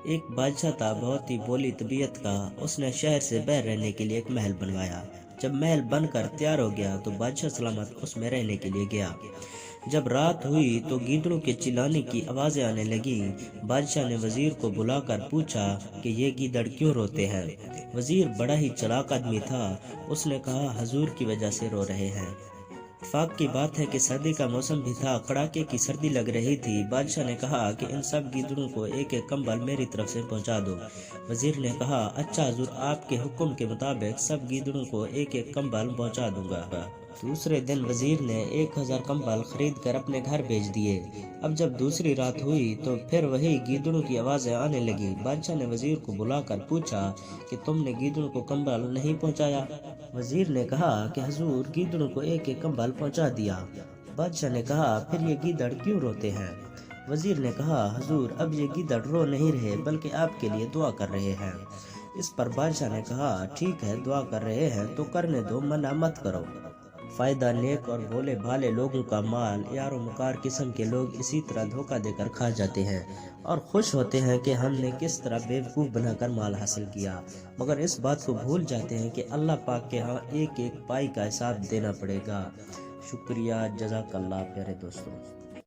ایک بادشاہ تھا بہت ہی بولی طبیعت کا۔ اس نے شہر سے باہر رہنے کے لیے ایک محل بنوایا۔ جب محل بن کر تیار ہو گیا تو بادشاہ سلامت اس میں رہنے کے لیے گیا۔ جب رات ہوئی تو گیدڑوں کے چلانے کی آوازیں آنے لگی۔ بادشاہ نے وزیر کو بلا کر پوچھا کہ یہ گیدڑ کیوں روتے ہیں۔ وزیر بڑا ہی چلاک آدمی تھا۔ اس نے کہا حضور کی وجہ سے رو رہے ہیں۔ اتفاق کی بات ہے کہ سردی کا موسم بھی تھا، کڑاکے کی سردی لگ رہی تھی۔ بادشاہ نے کہا کہ ان سب گیدڑوں کو ایک ایک کمبل میری طرف سے پہنچا دو۔ وزیر نے کہا اچھا حضور، آپ کے حکم کے مطابق سب گیدڑوں کو ایک ایک کمبل پہنچا دوں گا۔ دوسرے دن وزیر نے 1000 کمبل خرید کر اپنے گھر بھیج دیے۔ اب جب دوسری رات ہوئی تو پھر وہی گیدڑوں کی آوازیں آنے لگی۔ بادشاہ نے وزیر کو بلا کر پوچھا کہ تم نے گیدڑوں کو کمبل نہیں پہنچایا؟ وزیر نے کہا کہ حضور، گیدڑوں کو ایک ایک کمبل پہنچا دیا۔ بادشاہ نے کہا پھر یہ گیدڑ کیوں روتے ہیں؟ وزیر نے کہا حضور، اب یہ گیدڑ رو نہیں رہے بلکہ آپ کے لیے دعا کر رہے ہیں۔ اس پر بادشاہ نے کہا ٹھیک ہے، دعا کر رہے ہیں تو کرنے دو، منع مت کرو۔ فائدہ نیک اور بھولے بھالے لوگوں کا مال یار و مکار قسم کے لوگ اسی طرح دھوکہ دے کر کھا جاتے ہیں اور خوش ہوتے ہیں کہ ہم نے کس طرح بیوقوف بنا کر مال حاصل کیا، مگر اس بات کو بھول جاتے ہیں کہ اللہ پاک کے ہاں ایک ایک پائی کا حساب دینا پڑے گا۔ شکریہ، جزاک اللہ پیارے دوستوں۔